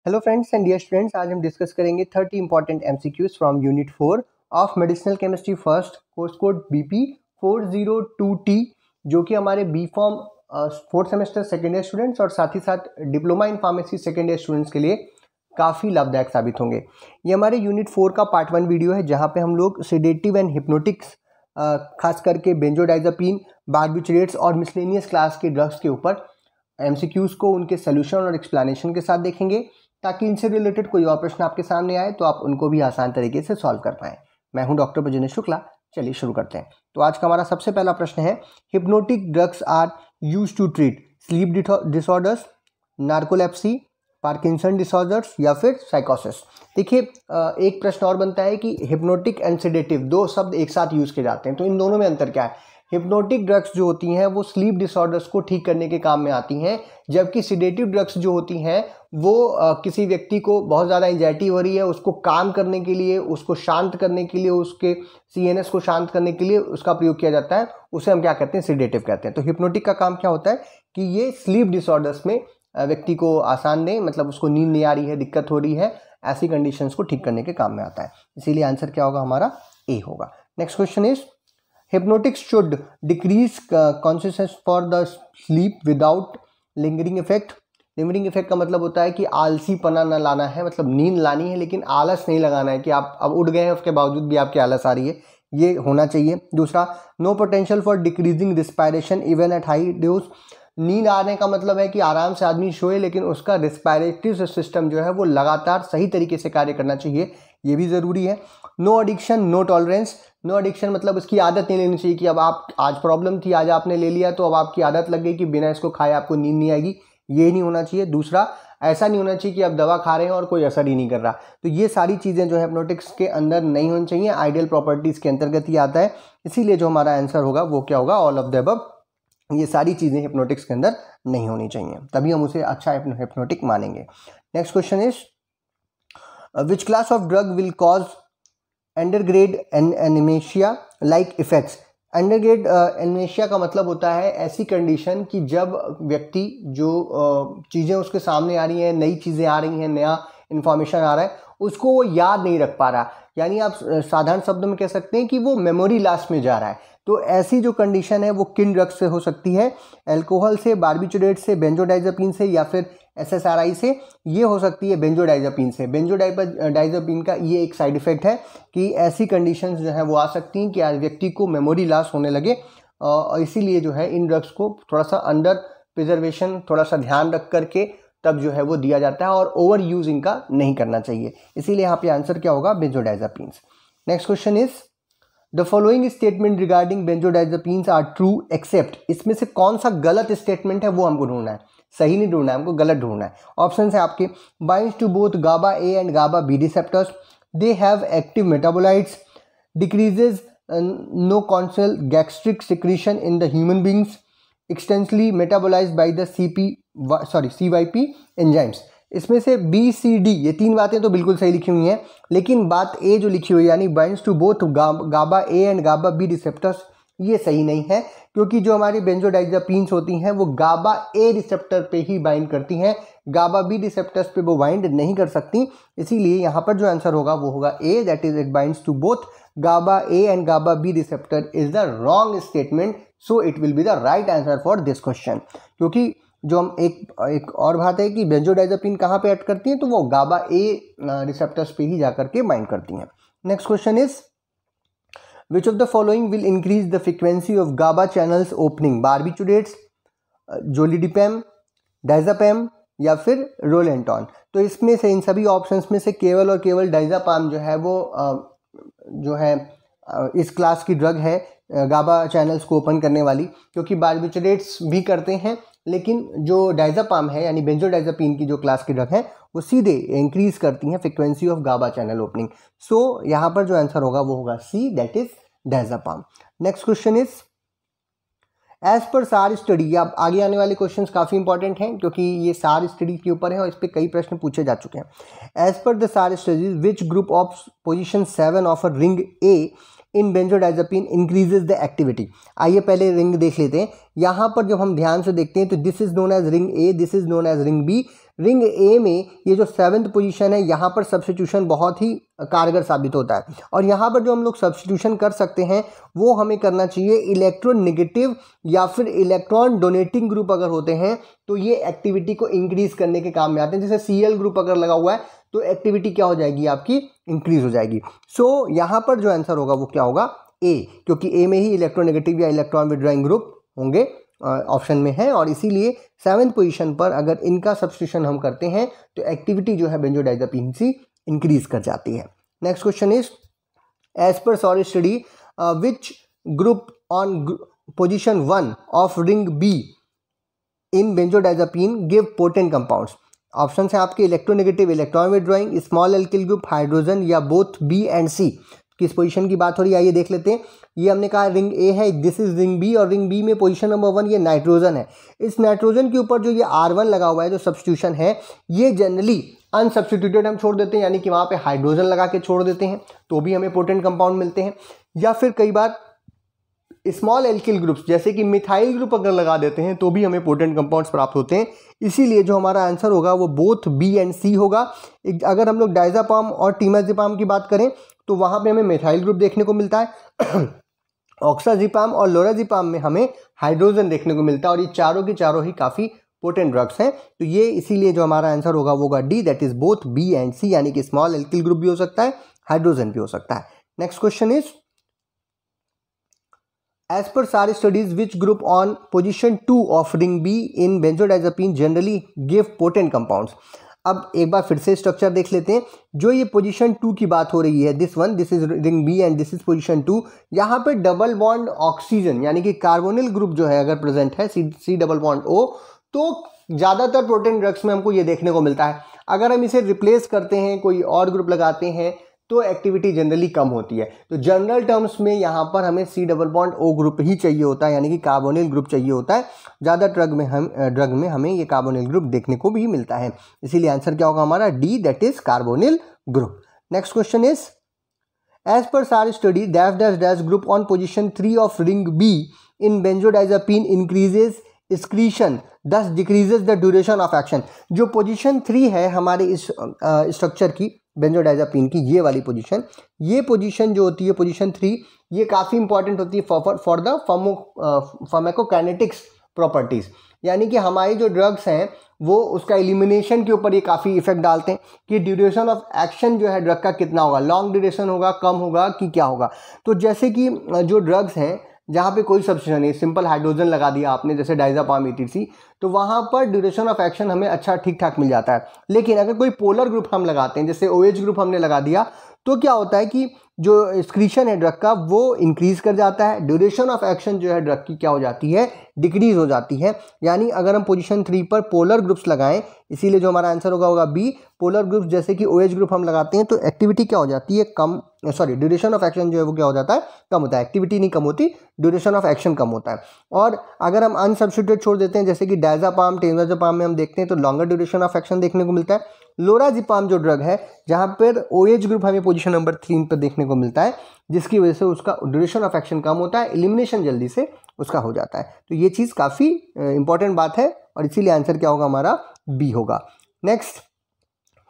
Hello friends and dear students, आज हम discuss करेंगे 30 important MCQs from unit 4 of medicinal chemistry first, course code BP 402T, जो कि हमारे B pharm fourth semester second year students और साथ ही साथ diploma in pharmacy second year students के लिए काफ़ी लाभदायक साबित होंगे। ये हमारे यूनिट 4 का पार्ट 1 वीडियो है, जहाँ पे हम लोग सेडेटिव एंड हिप्नोटिक्स खास करके बेंजोडाइजापीन, बार्बिट्रेट्स और मिसलेनियस क्लास के ड्रग्स के ऊपर एमसीक्यूज को उनके सोल्यूशन और एक्सप्लेनेशन के साथ देखेंगे, ताकि इनसे रिलेटेड कोई और प्रश्न आपके सामने आए तो आप उनको भी आसान तरीके से सॉल्व कर पाएँ। मैं हूं डॉक्टर प्रजनेश शुक्ला। चलिए शुरू करते हैं। तो आज का हमारा सबसे पहला प्रश्न है, hypnotic drugs are used to treat sleep disorders, narcolepsy, Parkinson disorders या फिर साइकोसिस। देखिए, एक प्रश्न और बनता है कि हिप्नोटिक एंड सेडेटिव दो शब्द एक साथ यूज किए जाते हैं, तो इन दोनों में अंतर क्या है। हिप्नोटिक ड्रग्स जो होती हैं वो स्लीप डिसऑर्डर्स को ठीक करने के काम में आती हैं, जबकि सेडेटिव ड्रग्स जो होती हैं वो किसी व्यक्ति को बहुत ज़्यादा एंजाइटी हो रही है, उसको काम करने के लिए, उसको शांत करने के लिए, उसके सीएनएस को शांत करने के लिए उसका प्रयोग किया जाता है। उसे हम क्या कहते हैं, सेडेटिव कहते हैं। तो हिप्नोटिक का काम क्या होता है कि ये स्लीप डिसऑर्डर्स में व्यक्ति को आसान दें, मतलब उसको नींद नहीं आ रही है, दिक्कत हो रही है, ऐसी कंडीशंस को ठीक करने के काम में आता है। इसीलिए आंसर क्या होगा, हमारा ए होगा। Next question is, hypnotics should decrease consciousness for the sleep without lingering effect। Lingering effect का मतलब होता है कि आलसीपना न लाना है, मतलब नींद लानी है लेकिन आलस नहीं लगाना है कि आप अब उठ गए हैं उसके बावजूद भी आपके आलस आ रही है, ये होना चाहिए। दूसरा, no potential for decreasing respiration even at high dose. नींद आने का मतलब है कि आराम से आदमी सोए लेकिन उसका रिस्पायरेटरी सिस्टम जो है वो लगातार सही तरीके से कार्य करना चाहिए, ये भी ज़रूरी है। No addiction no tolerance. No addiction मतलब उसकी आदत नहीं लेनी चाहिए कि अब आप आज प्रॉब्लम थी, आज आपने ले लिया तो अब आपकी आदत लग गई कि बिना इसको खाए आपको नींद नहीं आएगी, ये नहीं होना चाहिए। दूसरा, ऐसा नहीं होना चाहिए कि आप दवा खा रहे हैं और कोई असर ही नहीं कर रहा। तो ये सारी चीज़ें जो है हिप्नोटिक्स के अंदर नहीं होनी चाहिए, आइडियल प्रॉपर्टीज़ के अंतर्गत ही आता है। इसीलिए जो हमारा आंसर होगा वो क्या होगा, ऑल ऑफ द अबव। ये सारी चीज़ें हिप्नोटिक्स के अंदर नहीं होनी चाहिए, तभी हम उसे अच्छा हिप्नोटिक मानेंगे। Next question is, which class of drug will cause anterograde amnesia like effects. Anterograde amnesia का मतलब होता है ऐसी कंडीशन कि जब व्यक्ति जो चीज़ें उसके सामने आ रही हैं, नई चीज़ें आ रही हैं, नया इन्फॉर्मेशन आ रहा है, उसको वो याद नहीं रख पा रहा, यानी आप साधारण शब्दों में कह सकते हैं कि वो मेमोरी लॉस में जा रहा है। तो ऐसी जो कंडीशन है वो किन ड्रग्स से हो सकती है, अल्कोहल से, बार्बिट्रेट से, बेंजोडाइजापीन से या फिर SSRI से। ये हो सकती है बेंजोडाइजापीन से। बेंजोडाइजापीन का ये एक साइड इफेक्ट है कि ऐसी कंडीशंस जो है वो आ सकती हैं कि आज व्यक्ति को मेमोरी लॉस होने लगे, और इसीलिए जो है इन ड्रग्स को थोड़ा सा अंडर प्रिजर्वेशन, थोड़ा सा ध्यान रख करके तब जो है वो दिया जाता है, और ओवर यूज इनका नहीं करना चाहिए। इसीलिए यहाँ पे आंसर क्या होगा, benzodiazepine. Next question is, the following statement regarding benzodiazepines are true except. इसमें से कौन सा गलत स्टेटमेंट है वो हमको ढूंढना है, सही नहीं ढूंढना है, हमको गलत ढूंढना है। ऑप्शन है आपके, binds to both GABA A and GABA B receptors, they have active metabolites, decreases nocturnal gastric secretion in the human beings, extensively metabolized by the CYP enzymes. इसमें से BCD ये तीन बातें तो बिल्कुल सही लिखी हुई हैं, लेकिन बात ए जो लिखी हुई है यानी binds to both GABA A and GABA B receptors, ये सही नहीं है, क्योंकि जो हमारी बेंजोडाइजापीन्स होती हैं वो गाबा ए रिसेप्टर पे ही बाइंड करती हैं, गाबा बी रिसेप्टर्स पे वो बाइंड नहीं कर सकती। इसीलिए यहाँ पर जो आंसर होगा वो होगा A, that is it binds to both GABA A and GABA B receptor is the wrong statement, so it will be the right answer for this question. क्योंकि जो हम एक और बात है कि बेंजोडाइजापीन कहाँ पे एक्ट करती हैं, तो वो गाबा ए रिसेप्टर्स पे ही जाकर के बाइंड करती हैं। Next question is, which of the following will increase the frequency of GABA channels opening, barbiturates, zolpidem, diazepam या फिर रोलेंटॉन। तो इसमें से, इन सभी ऑप्शंस में से केवल और केवल डाइजापाम जो है वो जो है इस क्लास की ड्रग है, गाबा चैनल्स को ओपन करने वाली, क्योंकि बार्बिट्रेट्स भी करते हैं, लेकिन जो डाइजापाम है यानी बेंजोडाइजापीन की जो क्लास की ड्रग है वो सीधे इंक्रीज करती हैं frequency of GABA channel opening. So यहाँ पर जो आंसर होगा वो होगा C, that is diazepam. Next question is, as per SAR study. अब आगे आने वाले क्वेश्चंस काफ़ी इंपॉर्टेंट हैं क्योंकि ये सार स्टडी के ऊपर है और इस पर कई प्रश्न पूछे जा चुके हैं। एज पर द सार studies, which group of position 7 of a ring A in benzodiazepine increases the activity. आइए पहले रिंग देख लेते हैं। यहाँ पर जब हम ध्यान से देखते हैं तो this is known as ring A, this is known as ring B. Ring A में ये जो 7th पोजीशन है, यहाँ पर सब्स्टिट्यूशन बहुत ही कारगर साबित होता है। और यहाँ पर जो हम लोग सब्स्टिट्यूशन कर सकते हैं वो हमें करना चाहिए इलेक्ट्रोनेगेटिव या फिर इलेक्ट्रॉन डोनेटिंग ग्रुप अगर होते हैं तो ये एक्टिविटी को इंक्रीज करने के काम में आते हैं। जैसे Cl ग्रुप अगर लगा हुआ है तो एक्टिविटी क्या हो जाएगी आपकी, इंक्रीज हो जाएगी। सो यहाँ पर जो आंसर होगा वो क्या होगा, ए, क्योंकि ए में ही इलेक्ट्रोनेगेटिव या इलेक्ट्रॉन विड्रॉइंग ग्रुप होंगे ऑप्शन में है, और इसीलिए 7th पोजीशन पर अगर इनका सब्स्टिट्यूशन हम करते हैं तो एक्टिविटी जो है बेंजोडाइज़ेपिन से इंक्रीज कर जाती है। Next question is as per sorry study which group on position 1 of ring B in benzodiazepine give potent compounds. Option है आपके electronegative, electron withdrawing, small alkyl group, hydrogen या बोथ बी एंड सी। किस position की बात हो रही है आइए देख लेते हैं। ये हमने कहा रिंग ए है, दिस इज रिंग बी, और रिंग बी में पोजीशन नंबर 1 ये नाइट्रोजन है। इस नाइट्रोजन के ऊपर जो ये R1 लगा हुआ है जो सब्स्टिट्यूशन है, ये जनरली अनसब्स्टिट्यूटेड हम छोड़ देते हैं, यानी कि वहाँ पे हाइड्रोजन लगा के छोड़ देते हैं तो भी हमें पोटेंट कंपाउंड मिलते हैं। या फिर कई बार स्मॉल एल्किल ग्रुप्स जैसे कि मिथाइल ग्रुप अगर लगा देते हैं तो भी हमें पोटेंट कंपाउंड्स प्राप्त होते हैं। इसीलिए जो हमारा आंसर होगा वो बोथ बी एंड सी होगा। अगर हम लोग डायज़ेपाम और टीमाज़ेपाम की बात करें तो वहाँ पे हमें मिथाइल ग्रुप देखने को मिलता है ऑक्साज़ेपाम और लोराज़ेपाम में हमें हाइड्रोजन देखने को मिलता है, और ये चारों के चारों ही काफ़ी पोटेंट ड्रग्स हैं। तो ये इसीलिए जो हमारा आंसर होगा वो होगा D, that is both B and C, यानी कि स्मॉल एल्किल ग्रुप भी हो सकता है, हाइड्रोजन भी हो सकता है। नेक्स्ट क्वेश्चन इज एज पर सारी studies which group on position 2 of ring B in बेंजोडाइज़ेपिन generally give potent compounds. अब एक बार फिर से स्ट्रक्चर देख लेते हैं। जो ये पोजीशन 2 की बात हो रही है, this is ring B and this is position 2, यहाँ पे डबल बॉन्ड ऑक्सीजन यानी कि कार्बोनिल ग्रुप जो है अगर प्रेजेंट है, सी डबल बॉन्ड ओ, तो ज़्यादातर प्रोटीन ड्रग्स में हमको ये देखने को मिलता है। अगर हम इसे रिप्लेस करते हैं, कोई और ग्रुप लगाते हैं, तो एक्टिविटी जनरली कम होती है। तो जनरल टर्म्स में यहाँ पर हमें C double bond O group ही चाहिए होता है, यानी कि कार्बोनिल ग्रुप चाहिए होता है। ज़्यादा ड्रग में हमें ये कार्बोनिल ग्रुप देखने को भी मिलता है। इसीलिए आंसर क्या होगा हमारा D, that is carbonyl group. Next question is as per SAR study dash dash dash group on position 3 of ring B in benzodiazepine increases excretion thus decreases the duration of action. जो position 3 है हमारे इस structure की बेंजोडाइज़ेपिन की, ये वाली position, ये position जो होती है पोजीशन 3, ये काफ़ी इंपॉर्टेंट होती है फॉर द फार्माकोकाइनेटिक्स प्रॉपर्टीज़। यानी कि हमारी जो ड्रग्स हैं वो उसका एलिमिनेशन के ऊपर ये काफ़ी इफेक्ट डालते हैं कि ड्यूरेशन ऑफ एक्शन जो है ड्रग का कितना होगा, लॉन्ग ड्यूरेशन होगा, कम होगा कि क्या होगा। तो जैसे कि जो ड्रग्स हैं जहाँ पे कोई सब्स्टिट्यूशन नहीं, सिंपल हाइड्रोजन लगा दिया आपने जैसे डायज़ेपाम ETC, तो वहाँ पर ड्यूरेशन ऑफ एक्शन हमें अच्छा ठीक ठाक मिल जाता है। लेकिन अगर कोई पोलर ग्रुप हम लगाते हैं, जैसे OH ग्रुप हमने लगा दिया, तो क्या होता है कि जो एक्सक्रीशन है ड्रग का वो इंक्रीज कर जाता है, ड्यूरेशन ऑफ एक्शन जो है ड्रग की क्या हो जाती है, डिक्रीज हो जाती है। यानी अगर हम पोजीशन 3 पर पोलर ग्रुप्स लगाएं, इसीलिए जो हमारा आंसर होगा बी, पोलर ग्रुप्स जैसे कि OH ग्रुप हम लगाते हैं तो एक्टिविटी क्या हो जाती है, कम, सॉरी ड्यूरेशन ऑफ एक्शन जो है वो क्या हो जाता है, कम होता है। एक्टिविटी नहीं कम होती, ड्यूरेशन ऑफ एक्शन कम होता है। और अगर हम अनसब्स्टिट्यूटेड छोड़ देते हैं जैसे कि डायज़ेपाम, टेमाज़ेपाम में हम देखते हैं तो लॉन्गर ड्यूरेशन ऑफ एक्शन देखने को मिलता है। लोराज़ेपाम जो ड्रग है जहाँ पर OH ग्रुप हमें पोजीशन नंबर 3 पर देखने को मिलता है, जिसकी वजह से उसका ड्यूरेशन ऑफ एक्शन कम होता है, एलिमिनेशन जल्दी से उसका हो जाता है। तो ये चीज़ काफ़ी इंपॉर्टेंट बात है और इसीलिए आंसर क्या होगा हमारा, बी होगा। Next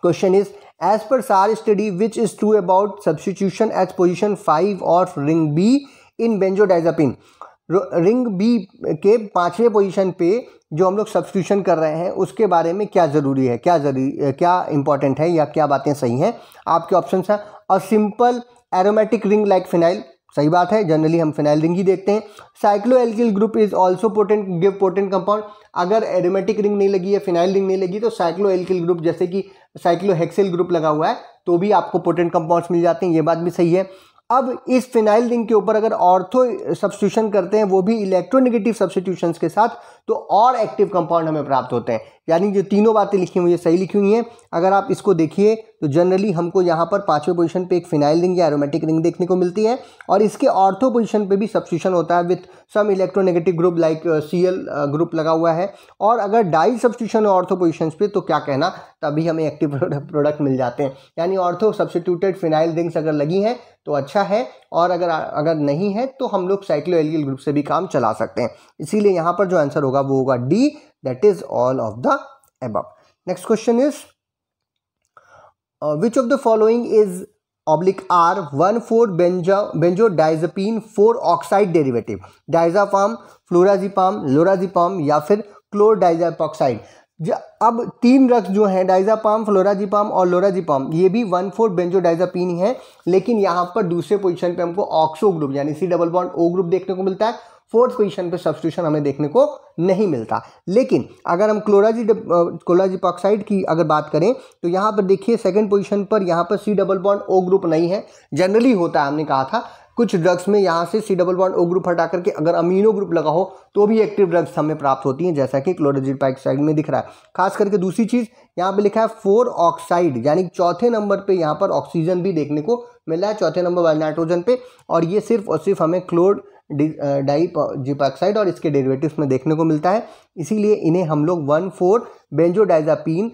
question is as per SAR study which is true about substitution as position 5 of ring B in benzodiazepine. Ring B के 5वें पोजीशन पे जो हम लोग सब्स्टिट्यूशन कर रहे हैं उसके बारे में क्या ज़रूरी है, क्या इंपॉर्टेंट है या क्या बातें सही हैं। आपके ऑप्शन हैं a simple aromatic ring like phenyl, सही बात है, जनरली हम फिनाइल रिंग ही देखते हैं। Cycloalkyl group is also potent, give potent compound. अगर एरोमेटिक रिंग नहीं लगी है, फिनाइल रिंग नहीं लगी, तो साइक्लोएल्किल ग्रुप जैसे कि साइक्लोहेक्सिल ग्रुप लगा हुआ है तो भी आपको पोटेंट कंपाउंड्स मिल जाते हैं, ये बात भी सही है। अब इस फिनाइल रिंग के ऊपर अगर ऑर्थो सब्स्टिट्यूशन करते हैं, वो भी इलेक्ट्रोनेगेटिव सब्स्टिट्यूशंस के साथ, तो और एक्टिव कंपाउंड हमें प्राप्त होते हैं। यानी जो तीनों बातें लिखी हुई है सही लिखी हुई हैं। अगर आप इसको देखिए तो जनरली हमको यहाँ पर 5वें पोजीशन पे एक फिनाइल रिंग या एरोमेटिक रिंग देखने को मिलती है, और इसके ऑर्थो पोजीशन पे भी सब्स्टिट्यूशन होता है with some electronegative group like Cl group लगा हुआ है। और अगर डाई सब्स्टिट्यूशन ऑर्थो पोजीशन पे तो क्या कहना, तभी हमें एक्टिव प्रोडक्ट मिल जाते हैं। यानी ऑर्थो सब्स्टिट्यूटेड फिनाइल रिंग्स अगर लगी हैं तो अच्छा है, और अगर नहीं है तो हम लोग साइक्लोएल्गिल ग्रुप से भी काम चला सकते हैं। इसीलिए यहाँ पर जो आंसर होगा वो होगा D, that is all of the above. Next question is which of the following is R 1,4-benzodiazepine 4-oxide derivative, diazepam, flurazepam, lorazepam या फिर क्लोरडाइजाइपोक्साइड। अब 3 ड्रग्स जो हैं डाइजापाम, फ्लोराजिपाम और लोराजिपाम, ये भी 1,4-बेंजोडाइजापीन ही है, लेकिन यहाँ पर दूसरे पोजीशन पे हमको ऑक्सो ग्रुप यानी C double bond O group देखने को मिलता है। 4th पोजीशन पे सब्स्टिट्यूशन हमें देखने को नहीं मिलता। लेकिन अगर हम क्लोराजिपोक्साइड की अगर बात करें तो यहाँ पर देखिए 2nd पोजीशन पर यहाँ पर C double bond O group नहीं है। जनरली होता है, हमने कहा था कुछ ड्रग्स में यहाँ से C double bond O group हटा करके अगर अमीनो ग्रुप लगा हो तो भी एक्टिव ड्रग्स हमें प्राप्त होती हैं, जैसा कि क्लोराजिपोक्साइड में दिख रहा है। खास करके दूसरी चीज़ यहाँ पे लिखा है 4 ऑक्साइड, यानी 4थे नंबर पे यहाँ पर ऑक्सीजन भी देखने को मिल रहा है, 4थे नंबर वाले नाइट्रोजन पे, और ये सिर्फ और सिर्फ हमें क्लोरडाइजिपोक्साइड और इसके डेरिवेटिव्स में देखने को मिलता है। इसीलिए इन्हें हम लोग 1,4-बेंजोडाइजापीन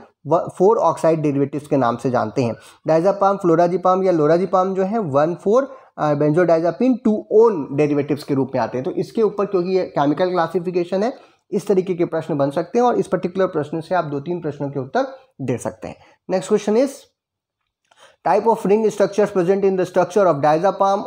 4 ऑक्साइड डेरिवेटिव्स के नाम से जानते हैं। डाइजापाम, फ्लोराजिपाम या लोराजिपाम जो है 1,4-बेंजोडाइजापीन 2 ओन डेरिवेटिव्स के रूप में आते हैं। तो इसके ऊपर क्योंकि ये केमिकल क्लासिफिकेशन है, इस तरीके के प्रश्न बन सकते हैं, और इस पर्टिकुलर प्रश्न से आप 2-3 प्रश्नों के उत्तर दे सकते हैं। Next question is type of ring structures present in the structure of diazepam,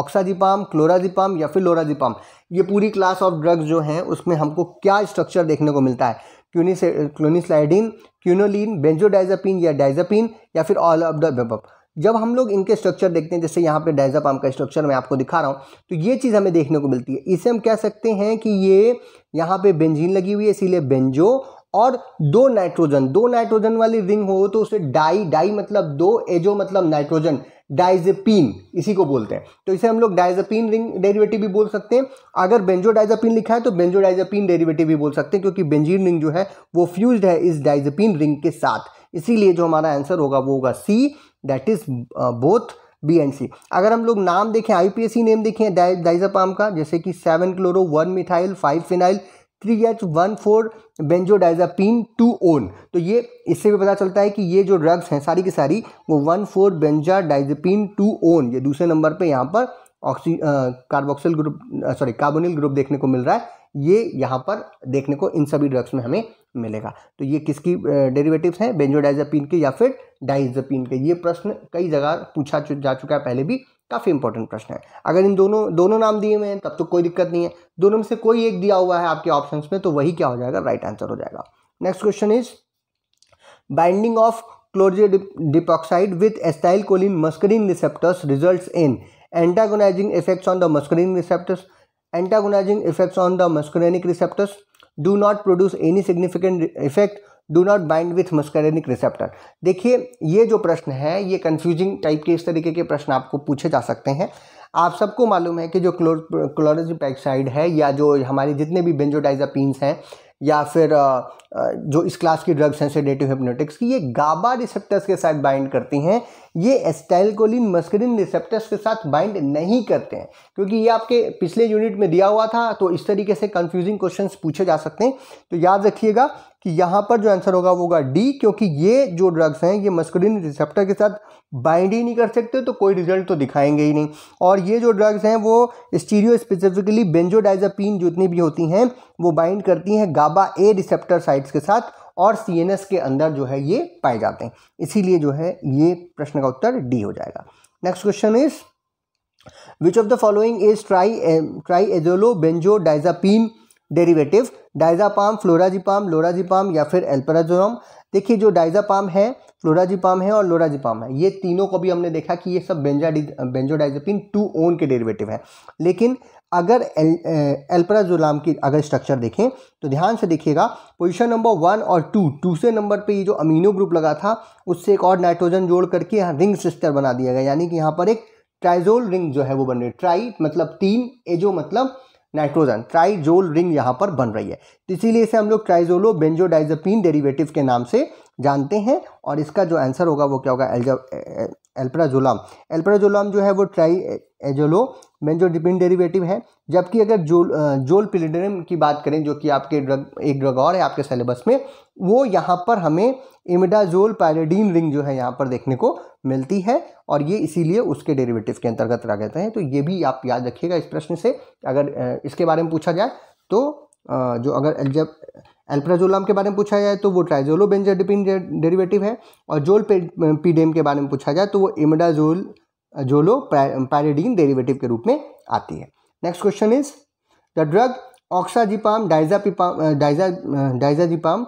oxazepam, clorazepam या फिर लोराजिपाम। ये पूरी क्लास ऑफ ड्रग्स जो हैं उसमें हमको क्या स्ट्रक्चर देखने को मिलता है? क्यूनिस्लाइडिन, क्यूनोलिन, बेंजोडाइजापीन या डाइजापीन या फिर ऑल ऑफ द अबव। जब हम लोग इनके स्ट्रक्चर देखते हैं, जैसे यहाँ पे डाइजापाम का स्ट्रक्चर मैं आपको दिखा रहा हूँ, तो ये चीज़ हमें देखने को मिलती है। इसे हम कह सकते हैं कि ये यहाँ पे बेंजीन लगी हुई है, इसीलिए बेंजो, और 2 नाइट्रोजन वाली रिंग हो तो उसे डाई मतलब 2, एजो मतलब नाइट्रोजन, डाइजेपीन इसी को बोलते हैं। तो इसे हम लोग डाइजेपीन रिंग डेरिवेटिव भी बोल सकते हैं। अगर बेंजोडाइजापीन लिखा है तो बेंजोडाइजापीन डेरिवेटिव भी बोल सकते हैं, क्योंकि बेंजीन रिंग जो है वो फ्यूज्ड है इस डाइजेपीन रिंग के साथ। इसीलिए जो हमारा आंसर होगा वो होगा C, that is both B and C. अगर हम लोग नाम देखें, आईपीएसी नेम देखें डाइजापाम का, जैसे कि 7-क्लोरो 1-मिथाइल 5-फिनाइल 3H1,4-बेंजोडाइजापीन 2 ओन, तो ये इससे भी पता चलता है कि ये जो ड्रग्स हैं सारी की सारी वो 1,4-बेंजोडाइजापीन 2 ओन, ये दूसरे नंबर पे यहाँ पर कार्बोनिल ग्रुप देखने को मिल रहा है। ये यहाँ पर देखने को इन सभी ड्रग्स में हमें मिलेगा। तो ये किसकी डेरिवेटिव्स हैं? बेंजोडाइजापीन के या फिर डाइजापीन के। ये प्रश्न कई जगह पूछा जा चुका है पहले भी, काफ़ी इंपॉर्टेंट प्रश्न है। अगर इन दोनों नाम दिए हुए हैं तब तो कोई दिक्कत नहीं है, दोनों में से कोई एक दिया हुआ है आपके ऑप्शंस में तो वही क्या हो जाएगा? राइट आंसर हो जाएगा। Next question is binding of chlordiazepoxide with acetylcholine muscarine receptors results in antagonizing effects on the muscarinic receptors, antagonizing effects on the muscarinic receptors, do not produce any significant effect, do not bind with muscarinic receptor। देखिए ये जो प्रश्न है ये confusing type के इस तरीके के प्रश्न आपको पूछे जा सकते हैं। आप सबको मालूम है कि जो क्लोरडाइजिपोक्साइड है या जो हमारे जितने भी बेंजोडाइजापीन्स हैं या फिर जो इस क्लास की ड्रग्स हैं सेडेटिव हिप्नोटिक्स की, ये गाबा रिसेप्टर्स के साथ बाइंड करती हैं, ये एसिटाइलकोलिन मस्करीन रिसेप्टर्स के साथ बाइंड नहीं करते हैं। क्योंकि ये आपके पिछले यूनिट में दिया हुआ था, तो इस तरीके से कंफ्यूजिंग क्वेश्चंस पूछे जा सकते हैं। तो याद रखिएगा कि यहाँ पर जो आंसर होगा वो होगा डी, क्योंकि ये जो ड्रग्स हैं ये मस्करीन रिसेप्टर के साथ बाइंड ही नहीं कर सकते, तो कोई रिजल्ट तो दिखाएंगे ही नहीं। और ये जो ड्रग्स हैं वो स्टीरियो स्पेसिफिकली बेंजोडाइजापीन जितनी भी होती हैं वो बाइंड करती हैं गाबा ए रिसेप्टर साइट्स के साथ, और सीएनएस के अंदर जो है ये पाए जाते हैं। इसीलिए जो है ये प्रश्न का उत्तर डी हो जाएगा। Next question is which of the following is triazolo benzodiazepine derivative, diazepam, flurazepam, lorazepam या फिर एल्पराजोलम। देखिए जो डाइजापाम है, फ्लोराजिपाम है और लोराजिपाम है, ये तीनों को भी हमने देखा कि ये सब बेंजोडाइजापीन 2 ओन के डेरिवेटिव हैं। लेकिन अगर एल्पराजोलम की अगर स्ट्रक्चर देखें तो ध्यान से देखिएगा, पोजीशन नंबर 1 और 2, दूसरे नंबर पे ये जो अमीनो ग्रुप लगा था उससे एक और नाइट्रोजन जोड़ करके यहाँ रिंग सिस्टर बना दिया गया, यानी कि यहाँ पर एक ट्राइजोल रिंग जो है वो बन रही है। ट्राई मतलब 3, एजो मतलब नाइट्रोजन, ट्राइजोल रिंग यहाँ पर बन रही है। तो इसीलिए इसे हम लोग ट्राइजोलो बेंजोडाइजापीन डेरिवेटिव के नाम से जानते हैं और इसका जो आंसर होगा वो क्या होगा, एल्प्राजोलम। एल्प्राजोलम जो है वो ट्राईएजोलो बेंजोडिपिन डेरिवेटिव है। जबकि अगर जोलपिलिडेनम की बात करें, जो कि आपके एक ड्रग और है आपके सिलेबस में, वो यहाँ पर हमें इमिडाजोल पायरिडीन रिंग जो है यहाँ पर देखने को मिलती है और ये इसीलिए उसके डेरिवेटिव के अंतर्गत रह गए हैं। तो ये भी आप याद रखिएगा इस प्रश्न से, अगर इसके बारे में पूछा जाए तो जो अगर एल्प्राजोलम के बारे में पूछा जाए तो वो ट्राइजोलो बेंजोडिपिन डेरिवेटिव है और जोलपीडेम के बारे में पूछा जाए तो वो इमिडाजोलो पायरिडीन डेरिवेटिव के रूप में आती है। Next question is the drug oxazepam diazepam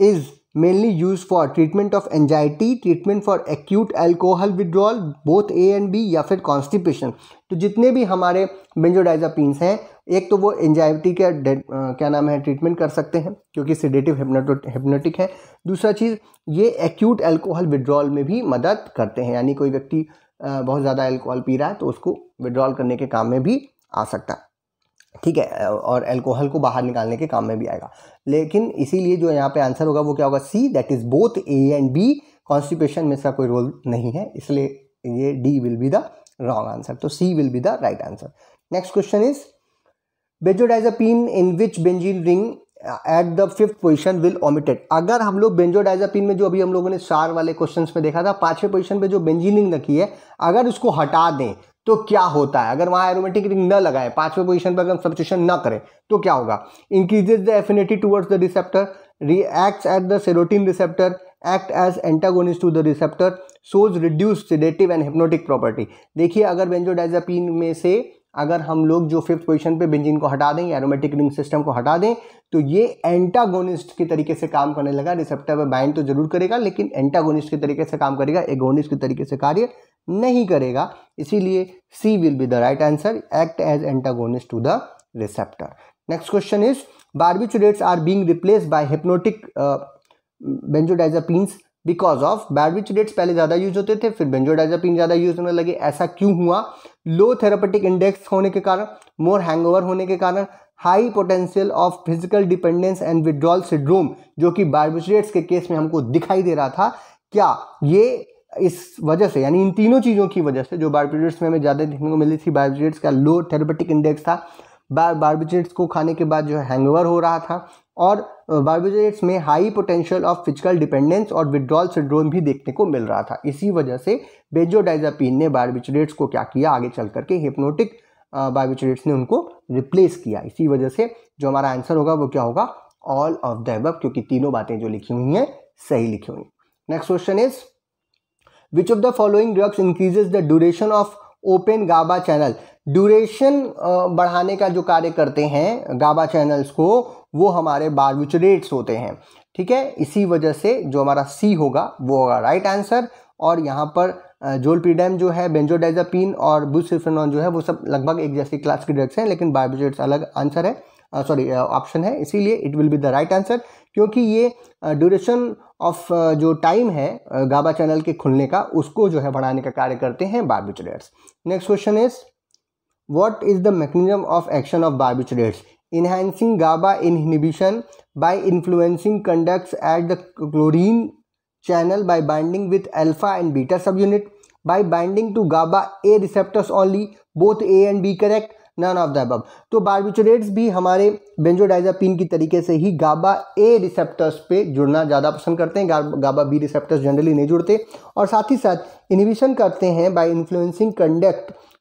is mainly used for treatment of anxiety, treatment for acute alcohol withdrawal, both A and B, या फिर constipation। तो जितने भी हमारे बेंजोडाइजापीन्स हैं, एक तो वो एंजाइटी का क्या नाम है ट्रीटमेंट कर सकते हैं क्योंकि सेडेटिव हिप्नोटिक है। दूसरा चीज़ ये एक्यूट अल्कोहल विड्रॉल में भी मदद करते हैं, यानी कोई व्यक्ति बहुत ज़्यादा अल्कोहल पी रहा है तो उसको विड्रॉल करने के काम में भी आ सकता है, ठीक है, और अल्कोहल को बाहर निकालने के काम में भी आएगा। लेकिन इसीलिए जो यहाँ पे आंसर होगा वो क्या होगा, C, that is both A and B. Constipation में इसका कोई रोल नहीं है, इसलिए ये D will be the wrong answer. तो C will be the right answer. Next question is benzodiazepine in which benzene ring at the 5th position will omitted. अगर हम लोग बेंजोडाइजापीन में जो अभी हम लोगों ने 4 वाले क्वेश्चंस में देखा था, 5वें पोजीशन पे जो बेंजीन रिंग रखी है, अगर उसको हटा दें तो क्या होता है। अगर वहाँ एरोमेटिक रिंग न लगाए, 5वें पोजीशन पर अगर सब्स्टिट्यूशन न करें तो क्या होगा, increases the affinity towards the receptor, reacts at the serotonin receptor, act as antagonist to the receptor, shows reduce sedative and hypnotic property. देखिए अगर बेंजोडाइजापीन में से अगर हम लोग जो 5th पोजीशन पे बेंजीन को हटा दें, एरोमेटिक रिंग सिस्टम को हटा दें, तो ये एंटागोनिस्ट के तरीके से काम करने लगा। रिसेप्टर पे बाइंड तो जरूर करेगा लेकिन एंटागोनिस्ट के तरीके से काम करेगा, एगोनिस्ट के तरीके से कार्य नहीं करेगा। इसीलिए C will be the right answer, act as antagonist to the receptor. Next question is barbiturates are being replaced by hypnotic benzodiazepines because of. Barbiturates पहले ज़्यादा यूज होते थे, फिर बेंजोडाइजापीन ज़्यादा यूज होने लगे। ऐसा क्यों हुआ? लो थेरापेटिक इंडेक्स होने के कारण, मोर हैंगओवर होने के कारण, high potential of physical dependence and withdrawal syndrome, जो कि बार्बिचुरेट्स के केस में हमको दिखाई दे रहा था। क्या ये इस वजह से, यानी इन तीनों चीज़ों की वजह से, जो बार्बिचुरेट्स में हमें ज़्यादा देखने को मिली थी, बार्बिचुरेट्स का लो थेरापेटिक इंडेक्स था, बार्बिचुरेट्स को खाने के बाद जो है हैंगओवर हो रहा था, और बार्बिचुरेट्स में high potential of physical dependence और विड्रॉल सिंड्रोम भी देखने को मिल रहा था। इसी वजह से बेंजोडाइजापीन ने बार्बिचुरेट्स को क्या किया, आगे चल करके हिप्नोटिक बार्बिचुरेट्स ने उनको रिप्लेस किया। इसी वजह से जो हमारा आंसर होगा वो क्या होगा, ऑल ऑफ द अबव, क्योंकि तीनों बातें जो लिखी हुई हैं सही लिखी हुई। Next question is which of the following drugs increases the duration of open GABA channel. Duration बढ़ाने का जो कार्य करते हैं गाबा चैनल्स को, वो हमारे बार्बिचुरेट्स होते हैं, ठीक है। इसी वजह से जो हमारा सी होगा वो होगा राइट आंसर। और यहाँ पर जोलपीडेम जो है, बेंजोडाइजापीन और बुस्सिफेनॉन जो है, वो सब लगभग एक जैसी क्लास के ड्रग्स हैं, लेकिन बार्बिचुरेट्स अलग आंसर है, ऑप्शन है, इसीलिए it will be the right answer, क्योंकि ये ड्यूरेशन ऑफ जो टाइम है गाबा चैनल के खुलने का, उसको जो है बढ़ाने का कार्य करते हैं barbiturates. Next question is what is the mechanism of action of barbiturates. enhancing GABA inhibition by influencing conducts at the chlorine channel by binding with alpha and beta subunit, by binding to GABA A receptors only, both A and B correct, none of the above। तो barbiturates भी हमारे बेंजोडाइजापीन की तरीके से ही गाबा A receptors पे जुड़ना ज़्यादा पसंद करते हैं, गाबा बी रिसेप्टर्स जनरली नहीं जुड़ते, और साथ ही साथ इनहिबिशन करते हैं बाय इन्फ्लुएंसिंग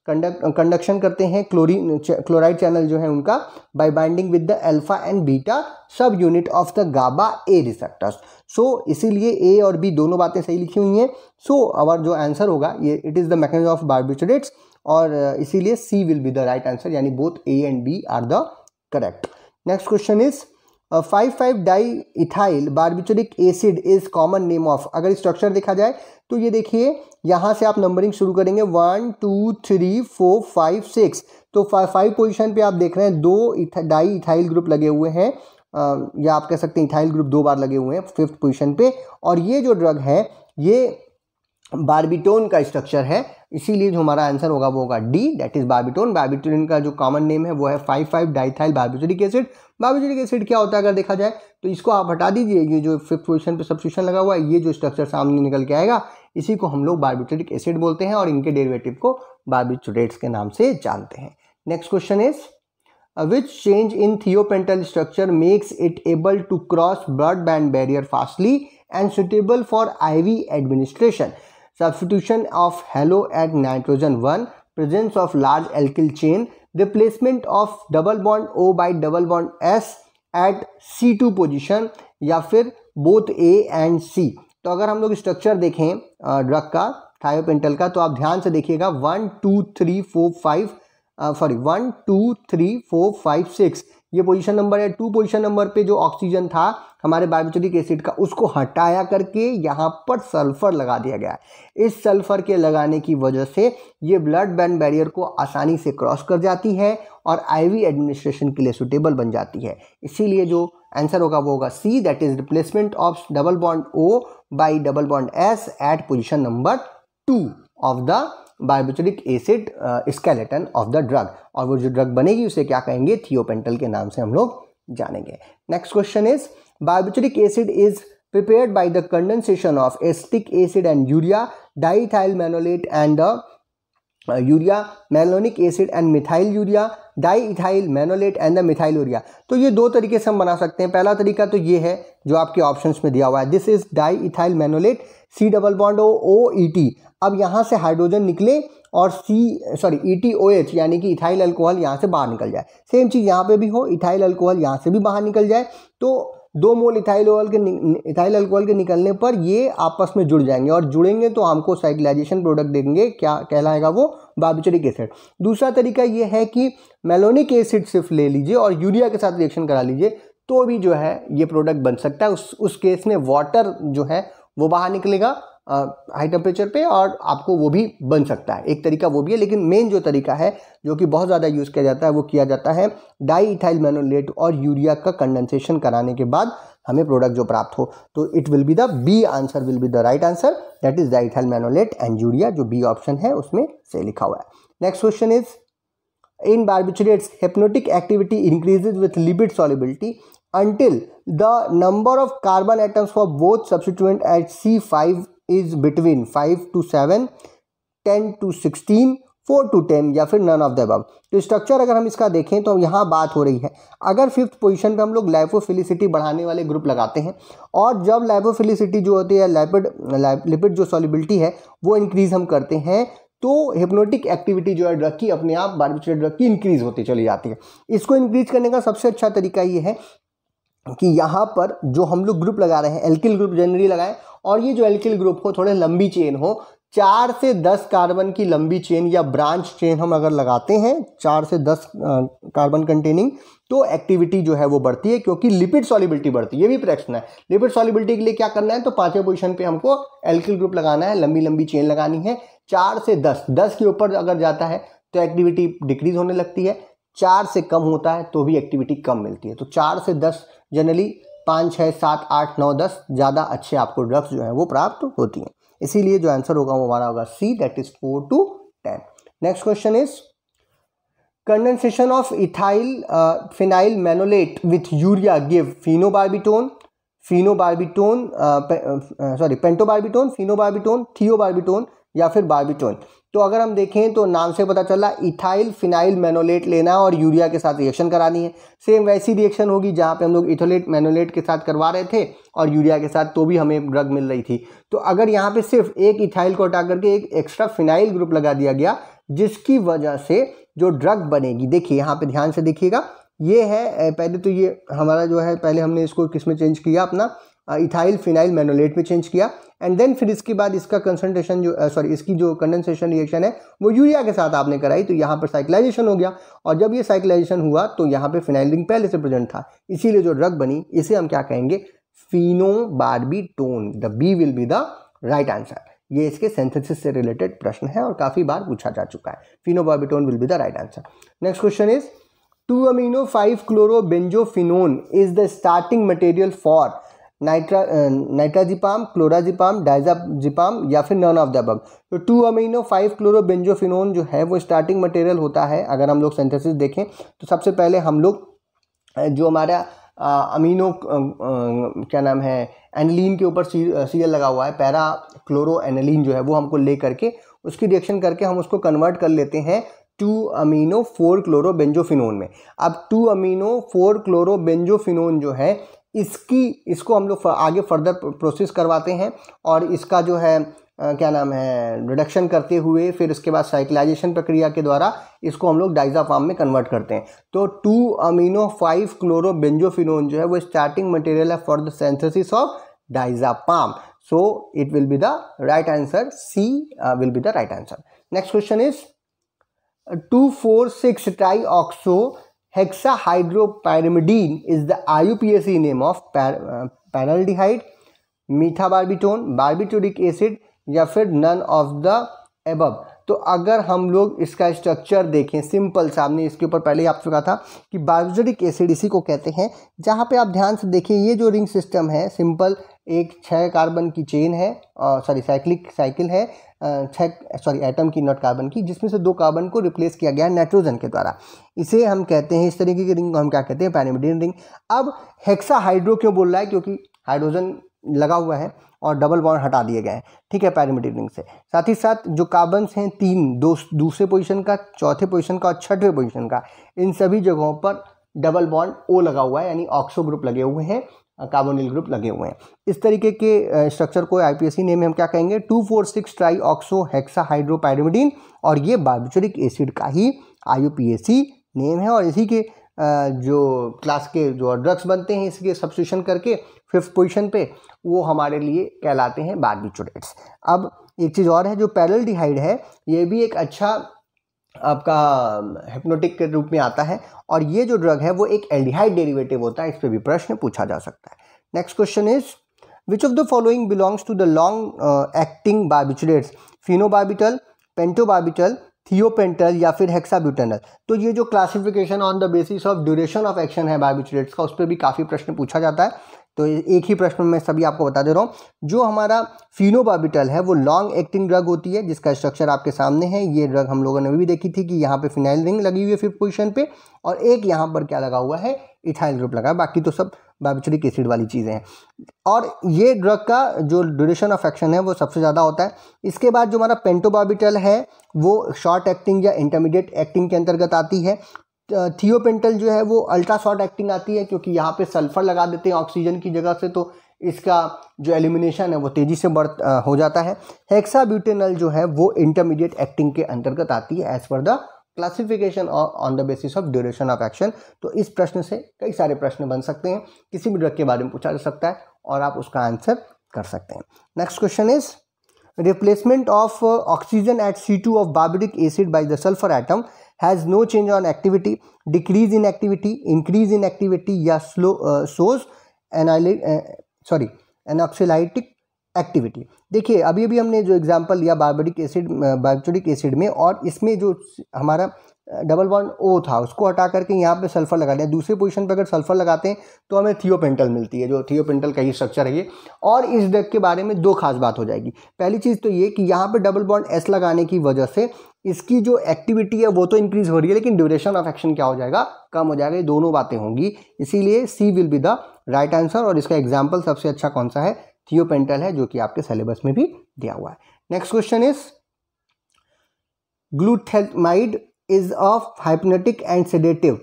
कंडक्शन करते हैं क्लोराइड चैनल जो है उनका, by binding with the alpha and beta subunit of the GABA A receptors. So इसीलिए ए और बी दोनों बातें सही लिखी हुई हैं। सो अवर जो आंसर होगा ये it is the mechanism of barbiturates, और इसीलिए C will be the right answer, यानी both A and B are the correct. Next question is five five diethyl barbituric acid is common name of. अगर स्ट्रक्चर देखा जाए तो ये देखिए, यहाँ से आप नंबरिंग शुरू करेंगे 1 2 3 4 5 6, तो 5 पोजीशन पे आप देख रहे हैं 2 डाई इथाइल ग्रुप लगे हुए हैं, या आप कह सकते हैं इथाइल ग्रुप 2 बार लगे हुए हैं 5th पोजीशन पे। और ये जो ड्रग है ये बारबिटोन का स्ट्रक्चर है, इसीलिए जो हमारा आंसर होगा वो होगा डी, दैट इज बारबिटोन। बारबिटोन का जो कॉमन नेम है वो है 5,5 डाइथाइल बारबिटोरिक एसिड। बारबिटोरिक एसिड क्या होता है अगर देखा जाए तो इसको आप हटा दीजिए, ये जो 5th पोजीशन पे सब्स्टिट्यूशन लगा हुआ है, ये जो स्ट्रक्चर सामने निकल के आएगा इसी को हम लोग बारबिटोरिक एसिड बोलते हैं और इनके डेरिवेटिव को बारबिटोरेट्स के नाम से जानते हैं। Next question is which change in thiopental structure makes it able to cross blood-brain barrier fastly and suitable for IV administration? Substitution of halo at nitrogen 1, presence of large alkyl chain, replacement of double bond O by double bond S at C2 position, या फिर both A and C। तो अगर हम लोग structure देखें drug का thiopental का, तो आप ध्यान से देखिएगा 1 2 3 4 5 1 2 3 4 5 6 ये पोजीशन नंबर है। 2 पोजीशन नंबर पे जो ऑक्सीजन था हमारे बारबिटोरिक एसिड का, उसको हटाया करके यहाँ पर सल्फर लगा दिया गया है। इस सल्फर के लगाने की वजह से ये ब्लड ब्रेन बैरियर को आसानी से क्रॉस कर जाती है और आईवी एडमिनिस्ट्रेशन के लिए सुटेबल बन जाती है। इसीलिए जो आंसर होगा वो होगा C, that is replacement of double bond O by double bond S at position number 2 of the barbituric acid skeleton of the drug. और वो जो ड्रग बनेगी उसे क्या कहेंगे, थियोपेंटल के नाम से हम लोग जानेंगे। Next question is barbituric acid is prepared by the condensation of acetic acid and urea, diethyl malonate and urea, malonic acid and methyl urea, diethyl malonate and the methyl urea. तो ये दो तरीके से हम बना सकते हैं। पहला तरीका तो ये है जो आपके ऑप्शंस में दिया हुआ है, this is diethyl malonate, C double bond O E T. अब यहाँ से हाइड्रोजन निकले और ETOH यानी कि इथाइल अल्कोहल यहाँ से बाहर निकल जाए। सेम चीज़ यहाँ पे भी हो, इथाइल अल्कोहल यहाँ से भी बाहर निकल जाए, तो 2 मोल इथाइल अल्कोहल के निकलने पर ये आपस में जुड़ जाएंगे और जुड़ेंगे तो हमको साइक्लाइजेशन प्रोडक्ट देंगे, क्या कहलाएगा वो, बारबिटोरिक एसिड। दूसरा तरीका ये है कि मेलोनिक एसिड सिर्फ ले लीजिए और यूरिया के साथ रिएक्शन करा लीजिए, तो भी जो है ये प्रोडक्ट बन सकता है। उस केस में वाटर जो है वो बाहर निकलेगा हाई टेम्परेचर पे और आपको वो भी बन सकता है। एक तरीका वो भी है, लेकिन मेन जो तरीका है जो कि बहुत ज़्यादा यूज़ किया जाता है वो किया जाता है डाइइथाइल मैनोलेट और यूरिया का कंडेंसेशन कराने के बाद हमें प्रोडक्ट जो प्राप्त हो, तो it will be the B answer, will be the right answer, that is diethyl malonate and urea, जो बी ऑप्शन है उसमें से लिखा हुआ है। Next question is in barbiturates hypnotic activity increases with lipid solubility until the number of carbon atoms for both substituent at C5 is between 5 to 7, 10 to 16, 4 to 10 या फिर none of the above। तो structure अगर हम इसका देखें तो यहाँ बात हो रही है, अगर 5th पोजीशन पे हम लोग लाइपोफिलिसिटी बढ़ाने वाले ग्रुप लगाते हैं और जब लाइपोफिलिसिटी जो होती है लिपिड जो सॉल्युबिलिटी है वो इंक्रीज हम करते हैं, तो हिप्नोटिक एक्टिविटी जो है ड्रग की अपने आप बारबिटोरेट ड्रग की इंक्रीज होती चली जाती है। इसको इंक्रीज करने का सबसे अच्छा तरीका ये है कि यहाँ पर जो हम लोग ग्रुप लगा रहे हैं, एल्किल ग्रुप जनरली लगाएं और ये जो एल्किल ग्रुप हो थोड़े लंबी चेन हो, 4 से 10 कार्बन की लंबी चेन या ब्रांच चेन हम अगर लगाते हैं 4 से 10 कार्बन कंटेनिंग, तो एक्टिविटी जो है वो बढ़ती है क्योंकि लिपिड सॉल्युबिलिटी बढ़ती है। ये भी प्रश्न है, लिपिड सॉल्युबिलिटी के लिए क्या करना है, तो 5वें पोजीशन पे हमको एल्किल ग्रुप लगाना है, लंबी लंबी चेन लगानी है। 4 से 10 के ऊपर अगर जाता है तो एक्टिविटी डिक्रीज होने लगती है, 4 से कम होता है तो भी एक्टिविटी कम मिलती है। तो 4 से 10 जनरली 5 6 7 8 9 10 ज़्यादा अच्छे आपको ड्रग्स जो है वो प्राप्त होती हैं। इसीलिए जो आंसर होगा वो हमारा होगा C, that is 4 to 10। Next question is condensation of ethyl phenyl malonate with urea give pentobarbitone, thiobarbitone या फिर बार्बिटोन। तो अगर हम देखें तो नाम से पता चला इथाइल फिनाइल मैनोलेट लेना और यूरिया के साथ रिएक्शन करानी है। सेम वैसी रिएक्शन होगी जहाँ पे हम लोग इथोलेट मैनोलेट के साथ करवा रहे थे और यूरिया के साथ, तो भी हमें ड्रग मिल रही थी। तो अगर यहाँ पे सिर्फ एक इथाइल को हटा करके एक एक्स्ट्रा फिनाइल ग्रुप लगा दिया गया, जिसकी वजह से जो ड्रग बनेगी, देखिए यहाँ पे ध्यान से देखिएगा, ये है पहले तो ये हमारा जो है, पहले हमने इसको किस में चेंज किया, अपना इथाइल फिनाइल मैनोलेट में चेंज किया एंड देन फिर इसके बाद इसका कंसंट्रेशन जो इसकी जो कंडेंसेशन रिएक्शन है वो यूरिया के साथ आपने कराई, तो यहाँ पर साइक्लाइजेशन हो गया और जब ये साइक्लाइजेशन हुआ तो यहाँ पे फिनाइल रिंग पहले से प्रेजेंट था, इसीलिए जो ड्रग बनी इसे हम क्या कहेंगे, phenobarbitone. The B will be the right answer. ये इसके सिंथेसिस से रिलेटेड प्रश्न है और काफ़ी बार पूछा जा चुका है। Phenobarbitone will be the right answer. Next question is 2-amino 5-chlorobenzophenones is the starting material for नाइट्राजिपाम, क्लोराजिपाम, डायजाजिपाम या फिर नन ऑफ द अबव। तो 2-amino-5-chlorobenzophenones जो है वो स्टार्टिंग मटेरियल होता है। अगर हम लोग सिंथेसिस देखें तो सबसे पहले हम लोग जो हमारा अमीनो क्या नाम है एनिलीन के ऊपर सीएल लगा हुआ है, पैरा क्लोरो एनिलीन जो है वो हमको ले करके उसकी रिएक्शन करके हम उसको कन्वर्ट कर लेते हैं 2-amino-4-chlorobenzophenones में। अब 2-amino-4-chlorobenzophenones जो है इसको हम लोग आगे फर्दर प्रोसेस करवाते हैं और इसका जो है क्या नाम है रिडक्शन करते हुए फिर उसके बाद साइक्लाइजेशन प्रक्रिया के द्वारा इसको हम लोग डाइजापाम में कन्वर्ट करते हैं। तो 2-amino-5-chlorobenzophenones जो है वो स्टार्टिंग मटेरियल है for the synthesis of diazepam. So it will be the right answer, C will be the right answer. Next question is 2,4,6-trioxohexahydropyrimidine is the IUPAC name of paraldehyde, methobarbitone, barbituric acid या फिर none of the above. तो अगर हम लोग इसका structure देखें simple सा, हमने इसके ऊपर पहले ही आपसे कहा था कि बार्बिटूरिक एसिड इसी को कहते हैं। जहाँ पे आप ध्यान से देखिए ये जो रिंग सिस्टम है सिंपल एक 6 कार्बन की चेन है, साइक्लिक साइकिल है, 6 एटम की नॉट कार्बन की, जिसमें से 2 कार्बन को रिप्लेस किया गया है नाइट्रोजन के द्वारा। इसे हम कहते हैं, इस तरीके की रिंग को हम क्या कहते हैं, पैरिमिडीन रिंग। अब हेक्साहाइड्रो क्यों बोल रहा है, क्योंकि हाइड्रोजन लगा हुआ है और डबल बॉन्ड हटा दिए गए हैं, ठीक है, पैरिमिडीन रिंग से। साथ ही साथ जो कार्बन्स हैं 3, दूसरे पोजीशन का, चौथे पोजीशन का और छठवें पोजीशन का, इन सभी जगहों पर डबल बॉन्ड ओ लगा हुआ है, यानी ऑक्सो ग्रुप लगे हुए हैं, कार्बोनिल ग्रुप लगे हुए हैं। इस तरीके के स्ट्रक्चर को आईपीएसी नेम में हम क्या कहेंगे, 2,4,6-ट्राईऑक्सोहेक्साहाइड्रोपाइरिमिडीन, और ये बार्बिटूरिक एसिड का ही आईयूपीएसी नेम है। और इसी के जो क्लास के जो ड्रग्स बनते हैं इसके सब्स्टिट्यूशन करके 5th पोजीशन पे वो हमारे लिए कहलाते हैं बार्बिटूरेट्स। अब एक चीज़ और है, जो पैराल्डिहाइड है ये भी एक अच्छा आपका हिप्नोटिक के रूप में आता है, और ये जो ड्रग है वो एक एल्डिहाइड डेरिवेटिव होता है। इस पर भी प्रश्न पूछा जा सकता है। Next question is which of the following belongs to the long acting barbiturates, phenobarbital, pentobarbital, thiopental या फिर हेक्साब्यूटेनल। तो ये जो classification on the basis of duration of action है बार्बिटूरेट्स का, उस पर भी काफ़ी प्रश्न पूछा जाता है। तो एक ही प्रश्न में सभी आपको बता दे रहा हूँ। जो हमारा फिनोबार्बिटल है वो लॉन्ग एक्टिंग ड्रग होती है, जिसका स्ट्रक्चर आपके सामने है। ये ड्रग हम लोगों ने भी देखी थी कि यहाँ पे फिनाइल रिंग लगी हुई है 5th पोजीशन पे, और एक यहाँ पर क्या लगा हुआ है, इथाइल ग्रुप लगा है। बाकी तो सब बार्बिटूरिक एसिड वाली चीज़ें हैं। और ये ड्रग का जो ड्यूरेशन ऑफ एक्शन है वो सबसे ज़्यादा होता है। इसके बाद जो हमारा पेंटोबार्बिटल है वो शॉर्ट एक्टिंग या इंटरमीडिएट एक्टिंग के अंतर्गत आती है। थियोपेंटल जो है वो अल्ट्रा शॉर्ट एक्टिंग आती है, क्योंकि यहाँ पे सल्फर लगा देते हैं ऑक्सीजन की जगह से, तो इसका जो एलिमिनेशन है वो तेज़ी से हो जाता है। हेक्साब्यूटेनल जो है वो इंटरमीडिएट एक्टिंग के अंतर्गत आती है एज पर the classification on the basis of duration of action. तो इस प्रश्न से कई सारे प्रश्न बन सकते हैं, किसी भी ड्रग के बारे में पूछा जा सकता है और आप उसका आंसर कर सकते हैं। Next question is replacement of oxygen at C2 of barbituric acid by the sulphur atom has no change on activity, decrease in activity, increase in activity या सोज एनॉक्सिलाइटिक एक्टिविटी। देखिए अभी अभी हमने जो एग्जांपल लिया बार्बिटूरिक एसिड में, और इसमें जो हमारा डबल बॉन्ड ओ था उसको हटा करके यहाँ पे सल्फर लगा दिया। दूसरे पोजीशन पे अगर सल्फर लगाते हैं तो हमें थियोपेंटल मिलती है, जो थियोपेंटल का ही स्ट्रक्चर है ये। और इस ड्रग के बारे में 2 खास बात हो जाएगी। पहली चीज़ तो ये कि यहाँ पे डबल बॉन्ड एस लगाने की वजह से इसकी जो एक्टिविटी है वो तो इंक्रीज हो रही है, लेकिन ड्यूरेशन ऑफ एक्शन क्या हो जाएगा, कम हो जाएगा। ये दोनों बातें होंगी, इसीलिए C will be the right answer. और इसका एग्जाम्पल सबसे अच्छा कौन सा है, थियोपेंटल है, जो कि आपके सिलेबस में भी दिया हुआ है। Next question is glutethimide is of hypnotic and sedative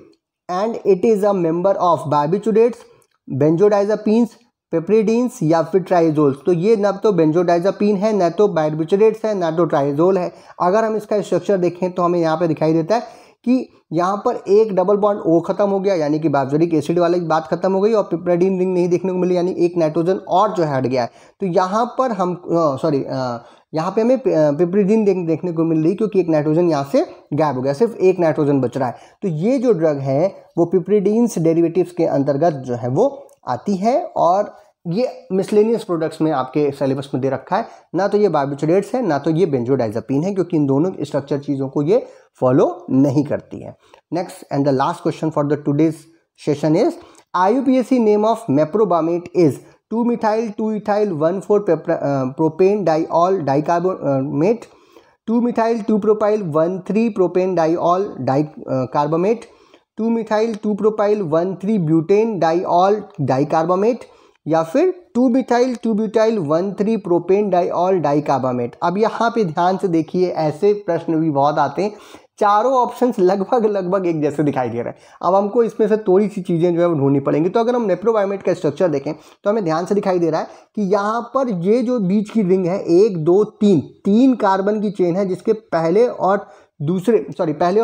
and it is a member of barbiturates, benzodiazepines, पिप्रिडीन्स या फिर ट्राइजोल्स। तो ये ना तो बेंजोडाइजापीन है, ना तो बार्बिटूरेट्स है, ना तो ट्राइजोल है। अगर हम इसका स्ट्रक्चर देखें तो हमें यहाँ पे दिखाई देता है कि यहाँ पर एक डबल बॉन्ड ओ खत्म हो गया, यानी कि बार्बिटूरिक एसिड वाली बात खत्म हो गई, और पिप्रिडीन रिंग नहीं देखने को मिली, यानी एक नाइट्रोजन और जो है हट गया है। तो यहाँ पर हम यहाँ पे हमें पिप्रिडीन देखने को मिल रही, क्योंकि एक नाइट्रोजन यहाँ से गायब हो गया, सिर्फ एक नाइट्रोजन बच रहा है। तो ये जो ड्रग है वो पिप्रिडीन्स डेरिवेटिव्स के अंतर्गत जो है वो आती है, और ये मिसलेनियस प्रोडक्ट्स में आपके सिलेबस में दे रखा है। ना तो ये बार्बिटूरेट्स है, ना तो ये बेंजोडाइजापीन है, क्योंकि इन दोनों स्ट्रक्चर चीज़ों को ये फॉलो नहीं करती है। Next and the last question for the today's session is IUPAC name of meprobamate is 2 methyl 2 ethyl 1,4 propane diol dicarbamate, 2 methyl 2 propyl 1,3 propane diol dicarbamate, 2 methyl 2 propyl 1,3 butane diol dicarbamate, या फिर 2 methyl 2 butyl 1,3 propane diol dicarbamate. अब यहाँ पे ध्यान से देखिए, ऐसे प्रश्न भी बहुत आते हैं, चारों ऑप्शंस लगभग एक जैसे दिखाई दे रहे हैं। अब हमको इसमें से थोड़ी सी चीज़ें जो है वो ढूंढनी पड़ेंगी। तो अगर हम नेप्रोबायोमेट का स्ट्रक्चर देखें तो हमें ध्यान से दिखाई दे रहा है कि यहाँ पर ये जो बीच की रिंग है 1 2 3 कार्बन की चेन है, जिसके पहले और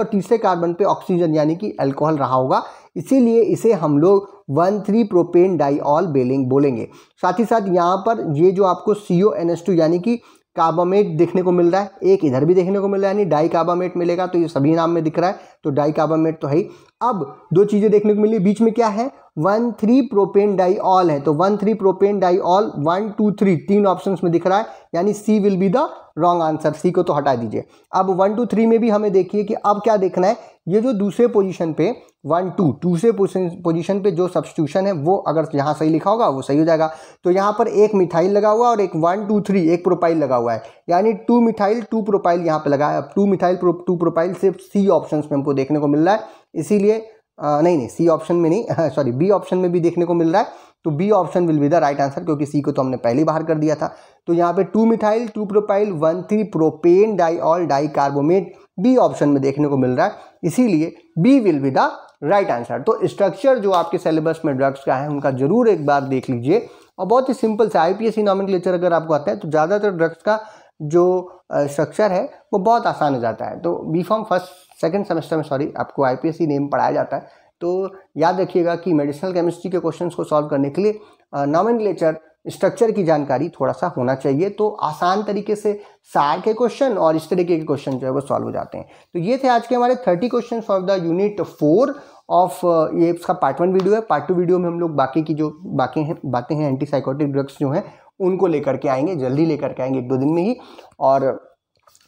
तीसरे कार्बन पे ऑक्सीजन यानी कि अल्कोहल रहा होगा, इसीलिए इसे हम लोग 1,3 प्रोपेन डाइऑल बोलेंगे। साथ ही साथ यहाँ पर ये जो आपको CONH2 यानी कि कार्बामेट देखने को मिल रहा है, एक इधर भी देखने को मिल रहा है, यानी डाई कार्बामेट मिलेगा, तो ये सभी नाम में दिख रहा है, तो डाई कार्बामेट तो है ही। अब दो चीजें देखने को मिली, बीच में क्या है 1,3 प्रोपेन डाइऑल है, तो 1,3 प्रोपेन डाइऑल 1 2 3 तीन ऑप्शंस में दिख रहा है, यानी C will be the wrong answer, C को तो हटा दीजिए। अब 1 2 3 में भी हमें देखिए कि अब क्या देखना है, ये जो दूसरे पोजीशन पे 1 2 दूसरे पोजीशन पे जो सब्स्टिट्यूशन है वो अगर यहाँ सही लिखा होगा वो सही हो जाएगा। तो यहाँ पर एक मिथाइल लगा हुआ और एक 1 2 3 एक प्रोपाइल लगा हुआ है, यानी 2 मिथाइल 2 प्रोपाइल यहाँ पे लगा है। अब 2 मिथाइल 2 प्रोपाइल सिर्फ सी ऑप्शन में हमको देखने को मिल रहा है, इसीलिए नहीं सी ऑप्शन में नहीं, सॉरी बी ऑप्शन में भी देखने को मिल रहा है, तो B option will be the right answer, क्योंकि सी को तो हमने पहले ही बाहर कर दिया था। तो यहाँ पे 2 methyl 2 propyl 1,3 propane diol dicarbamate B option में देखने को मिल रहा है, इसीलिए B will be the right answer. तो स्ट्रक्चर जो आपके सिलेबस में ड्रग्स का है उनका जरूर एक बार देख लीजिए, और बहुत ही सिंपल सा IPSC नॉमेनक्लेचर अगर आपको आता है तो ज़्यादातर ड्रग्स का जो स्ट्रक्चर है वो बहुत आसान हो जाता है। तो B.Pharm फर्स्ट सेकंड सेमेस्टर में आपको IPSC नेम पढ़ाया जाता है, तो याद रखिएगा कि मेडिसिनल केमिस्ट्री के क्वेश्चंस को सॉल्व करने के लिए नॉमेनक्लेचर स्ट्रक्चर की जानकारी थोड़ा सा होना चाहिए, तो आसान तरीके से सार के क्वेश्चन और इस तरीके के क्वेश्चन जो है वो सॉल्व हो जाते हैं। तो ये थे आज के हमारे 30 question of the unit 4 of ये इसका पार्ट 1 वीडियो है। पार्ट 2 वीडियो में हम लोग बाकी की जो बातें हैं एंटीसाइकोटिक ड्रग्स जो हैं उनको लेकर के आएंगे, जल्दी लेकर के आएंगे 1-2 दिन में ही। और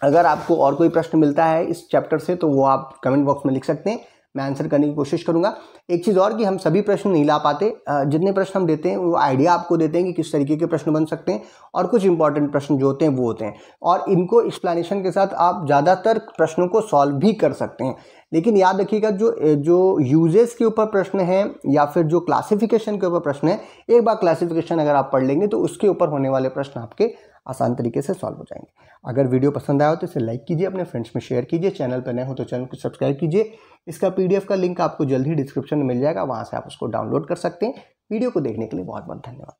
अगर आपको और कोई प्रश्न मिलता है इस चैप्टर से तो वो आप कमेंट बॉक्स में लिख सकते हैं, मैं आंसर करने की कोशिश करूंगा। एक चीज़ और कि हम सभी प्रश्न नहीं ला पाते, जितने प्रश्न हम देते हैं वो आइडिया आपको देते हैं कि किस तरीके के प्रश्न बन सकते हैं, और कुछ इंपॉर्टेंट प्रश्न जो होते हैं वो होते हैं, और इनको एक्सप्लेनेशन के साथ आप ज़्यादातर प्रश्नों को सॉल्व भी कर सकते हैं। लेकिन याद रखिएगा जो यूजेस के ऊपर प्रश्न हैं या फिर जो क्लासिफिकेशन के ऊपर प्रश्न है, एक बार क्लासिफिकेशन अगर आप पढ़ लेंगे तो उसके ऊपर होने वाले प्रश्न आपके आसान तरीके से सॉल्व हो जाएंगे। अगर वीडियो पसंद आया हो तो इसे लाइक कीजिए, अपने फ्रेंड्स में शेयर कीजिए, चैनल पर नए हो तो चैनल को सब्सक्राइब कीजिए। इसका PDF का लिंक आपको जल्द ही डिस्क्रिप्शन में मिल जाएगा, वहाँ से आप उसको डाउनलोड कर सकते हैं। वीडियो को देखने के लिए बहुत बहुत धन्यवाद।